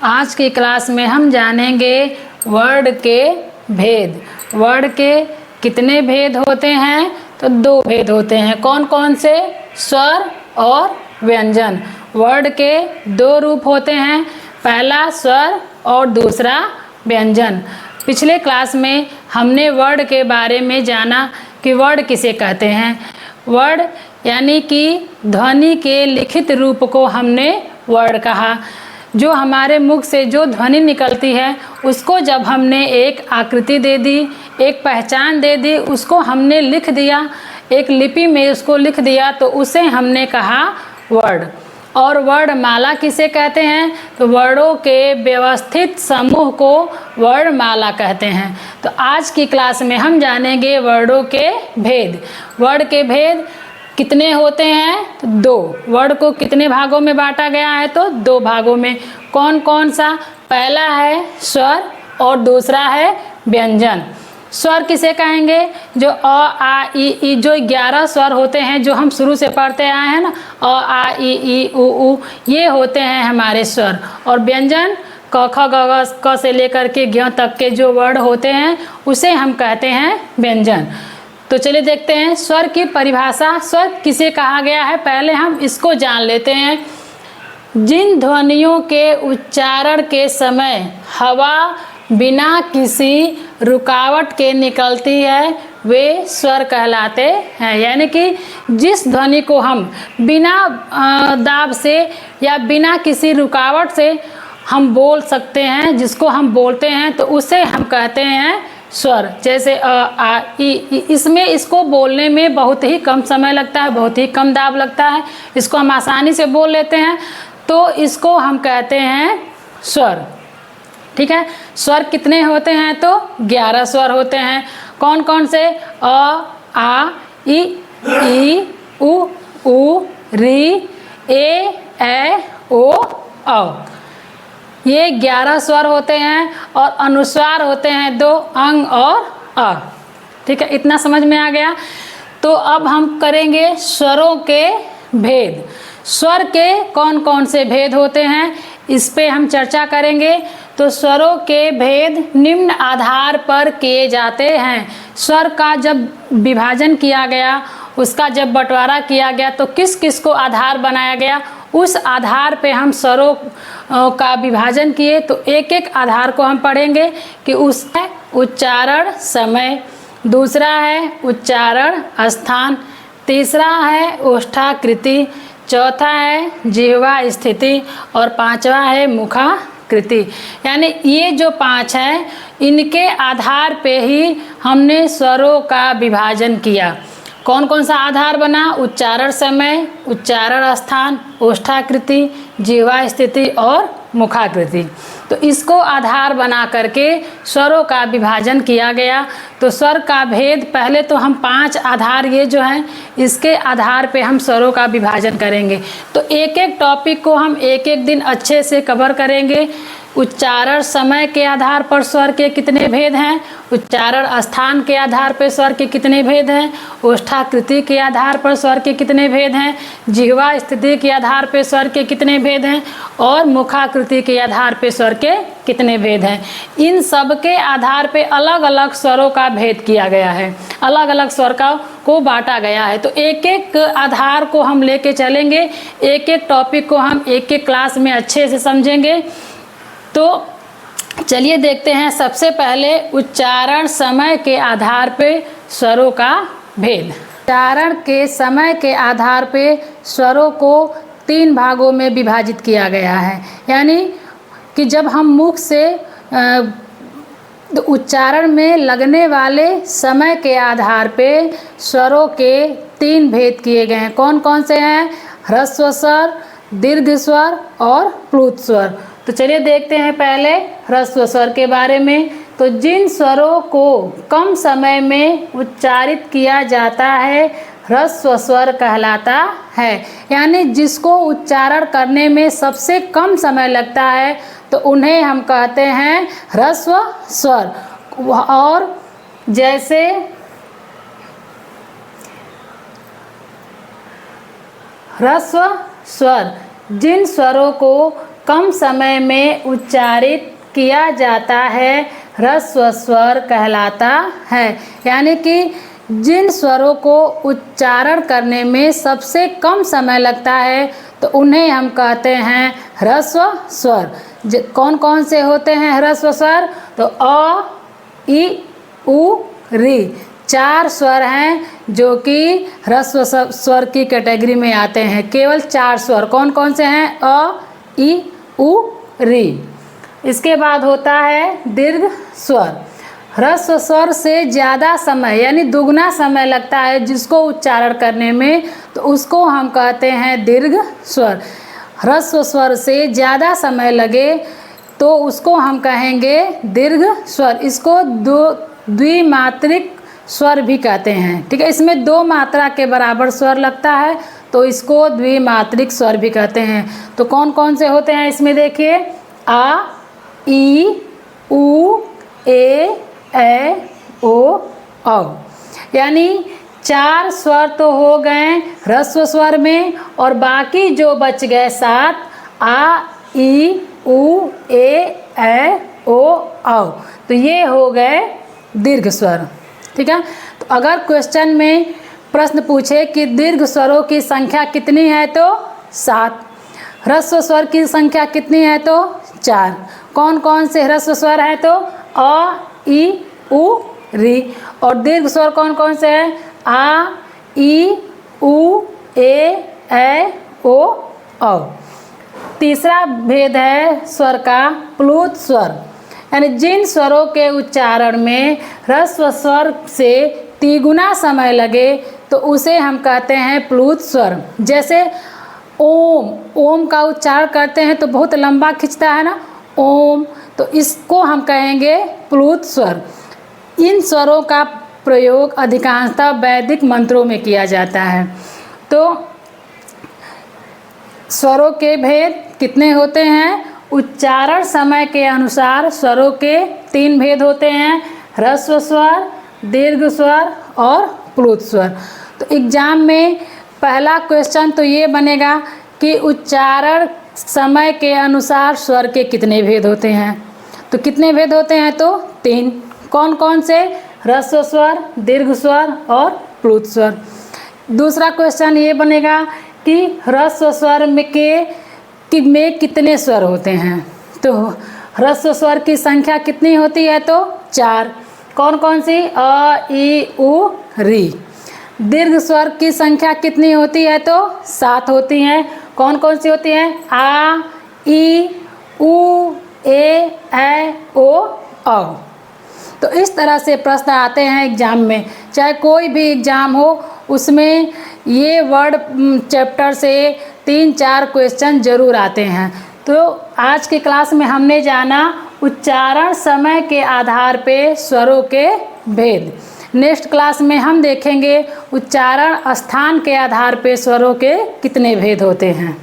आज की क्लास में हम जानेंगे वर्ड के भेद। वर्ड के कितने भेद होते हैं? तो दो भेद होते हैं। कौन कौन से? स्वर और व्यंजन। वर्ड के दो रूप होते हैं, पहला स्वर और दूसरा व्यंजन। पिछले क्लास में हमने वर्ड के बारे में जाना कि वर्ड किसे कहते हैं। वर्ड यानी कि ध्वनि के लिखित रूप को हमने वर्ड कहा। जो हमारे मुख से जो ध्वनि निकलती है उसको जब हमने एक आकृति दे दी, एक पहचान दे दी, उसको हमने लिख दिया, एक लिपि में उसको लिख दिया, तो उसे हमने कहा वर्ड। और वर्णमाला किसे कहते हैं? तो वर्डों के व्यवस्थित समूह को वर्णमाला कहते हैं। तो आज की क्लास में हम जानेंगे वर्डों के भेद। वर्ड के भेद कितने होते हैं? तो दो। वर्ड को कितने भागों में बांटा गया है? तो दो भागों में। कौन कौन सा? पहला है स्वर और दूसरा है व्यंजन। स्वर किसे कहेंगे? जो अ आ इ ई, जो 11 स्वर होते हैं जो हम शुरू से पढ़ते आए हैं ना, अ आ इ ई उ ऊ, ये होते हैं हमारे स्वर। और व्यंजन क ख ग घ क से लेकर के ज्ञ तक के जो वर्ड होते हैं उसे हम कहते हैं व्यंजन। तो चलिए देखते हैं स्वर की परिभाषा। स्वर किसे कहा गया है, पहले हम इसको जान लेते हैं। जिन ध्वनियों के उच्चारण के समय हवा बिना किसी रुकावट के निकलती है वे स्वर कहलाते हैं। यानी कि जिस ध्वनि को हम बिना दाब से या बिना किसी रुकावट से हम बोल सकते हैं, जिसको हम बोलते हैं, तो उसे हम कहते हैं स्वर। जैसे अ आ इ, इसमें इसको बोलने में बहुत ही कम समय लगता है, बहुत ही कम दाब लगता है, इसको हम आसानी से बोल लेते हैं, तो इसको हम कहते हैं स्वर। ठीक है। स्वर कितने होते हैं? तो 11 स्वर होते हैं। कौन कौन से? अ आ इ ई उ ऊ री ए ओ औ। ये 11 स्वर होते हैं और अनुस्वार होते हैं 2, अंग और अ। ठीक है, इतना समझ में आ गया। तो अब हम करेंगे स्वरों के भेद। स्वर के कौन कौन से भेद होते हैं इस पे हम चर्चा करेंगे। तो स्वरों के भेद निम्न आधार पर किए जाते हैं। स्वर का जब विभाजन किया गया, उसका जब बंटवारा किया गया, तो किस किस को आधार बनाया गया, उस आधार पे हम स्वरों का विभाजन किए। तो एक एक आधार को हम पढ़ेंगे कि उसका उच्चारण समय, दूसरा है उच्चारण स्थान, तीसरा है ओष्ठाकृति, चौथा है जिह्वा स्थिति और पांचवा है मुखाकृति। यानी ये जो 5 हैं, इनके आधार पे ही हमने स्वरों का विभाजन किया। कौन कौन सा आधार बना? उच्चारण समय, उच्चारण स्थान, ओष्ठाकृति, जिह्वा स्थिति और मुखाकृति। तो इसको आधार बना करके स्वरों का विभाजन किया गया। तो स्वर का भेद, पहले तो हम 5 आधार ये जो हैं, इसके आधार पे हम स्वरों का विभाजन करेंगे। तो एक एक टॉपिक को हम एक एक दिन अच्छे से कवर करेंगे। उच्चारण समय के आधार पर स्वर के कितने भेद हैं, उच्चारण स्थान के आधार पर स्वर के कितने भेद हैं, ओष्ठाकृति के आधार पर स्वर के कितने भेद हैं, जिह्वा स्थिति के आधार पर स्वर के कितने भेद हैं और मुखाकृति के आधार पर स्वर के कितने भेद हैं। इन सब के आधार पर अलग अलग स्वरों का भेद किया गया है, अलग अलग स्वर को बांटा गया है। तो एक एक आधार को हम लेके चलेंगे, एक एक टॉपिक को हम एक एक क्लास में अच्छे से समझेंगे। तो चलिए देखते हैं। सबसे पहले उच्चारण समय के आधार पे स्वरों का भेद। उच्चारण के समय के आधार पे स्वरों को 3 भागों में विभाजित किया गया है। यानी कि जब हम मुख से उच्चारण में लगने वाले समय के आधार पे स्वरों के 3 भेद किए गए हैं। कौन कौन से हैं? ह्रस्व स्वर, दीर्घ स्वर और प्लुत स्वर। तो चलिए देखते हैं पहले ह्रस्व स्वर के बारे में। तो जिन स्वरों को कम समय में उच्चारित किया जाता है ह्रस्व स्वर कहलाता है। यानी जिसको उच्चारण करने में some कम समय लगता है तो उन्हें हम कहते हैं ह्रस्व स्वर। और जैसे ह्रस्व स्वर जिन स्वरों को कम समय में उच्चारित किया जाता है ह्रस्व स्वर कहलाता है। यानी कि जिन स्वरों को उच्चारण करने में सबसे कम समय लगता है तो उन्हें हम कहते हैं ह्रस्व स्वर। कौन कौन से होते हैं ह्रस्व स्वर? तो अ, इ, उ, री 4 स्वर हैं जो कि ह्रस्व स्वर की कैटेगरी में आते हैं। केवल 4 स्वर कौन कौन से हैं? अ, इ, उ, री। इसके बाद होता है दीर्घ स्वर। ह्रस्व स्वर से ज़्यादा समय यानी दुगना समय लगता है जिसको उच्चारण करने में, तो उसको हम कहते हैं दीर्घ स्वर। ह्रस्व स्वर से ज़्यादा समय लगे तो उसको हम कहेंगे दीर्घ स्वर। इसको द्विमात्रिक स्वर भी कहते हैं। ठीक है, इसमें 2 मात्रा के बराबर स्वर लगता है तो इसको द्विमात्रिक स्वर भी कहते हैं। तो कौन कौन से होते हैं इसमें देखिए, आ, ई, उ, ए, ओ, औ। यानी 4 स्वर तो हो गए ह्रस्व स्वर में और बाकी जो बच गए 7 आ, ई, उ, ए, ओ, औ, तो ये हो गए दीर्घ स्वर। ठीक है, तो अगर क्वेश्चन में प्रश्न पूछे कि दीर्घ स्वरों की संख्या कितनी है तो 7, ह्रस्व स्वर की संख्या कितनी है तो 4। कौन कौन से ह्रस्व स्वर हैं तो अ, ई, उ, री। और दीर्घ स्वर कौन कौन से हैं? आ, ई, उ, ए, ओ, औ। तीसरा भेद है स्वर का प्लुत स्वर। यानी जिन स्वरों के उच्चारण में ह्रस्व स्वर से तिगुना समय लगे तो उसे हम कहते हैं प्लुत स्वर। जैसे ओम, ओम का उच्चारण करते हैं तो बहुत लंबा खिंचता है ना, ओम, तो इसको हम कहेंगे प्लुत स्वर। इन स्वरों का प्रयोग अधिकांशतः वैदिक मंत्रों में किया जाता है। तो स्वरों के भेद कितने होते हैं? उच्चारण समय के अनुसार स्वरों के 3 भेद होते हैं, ह्रस्व स्वर, दीर्घ स्वर और प्लुत स्वर। तो एग्जाम में पहला क्वेश्चन तो ये बनेगा कि उच्चारण समय के अनुसार स्वर के कितने भेद होते हैं। तो कितने भेद होते हैं तो 3। कौन कौन से? ह्रस्व स्वर, दीर्घ स्वर और प्लुत स्वर। दूसरा क्वेश्चन ये बनेगा कि ह्रस्व स्वर में कितने स्वर होते हैं। तो ह्रस्व स्वर की संख्या कितनी होती है तो 4। कौन कौन सी? अ, ई, उ, री। दीर्घ स्वर की संख्या कितनी होती है तो 7 होती हैं। कौन कौन सी होती हैं? आ, ई, उ, ए, ओ, औ। तो इस तरह से प्रश्न आते हैं एग्जाम में, चाहे कोई भी एग्जाम हो उसमें ये वर्ड चैप्टर से 3-4 क्वेश्चन जरूर आते हैं। तो आज की क्लास में हमने जाना उच्चारण समय के आधार पे स्वरों के भेद। नेक्स्ट क्लास में हम देखेंगे उच्चारण स्थान के आधार पे स्वरों के कितने भेद होते हैं।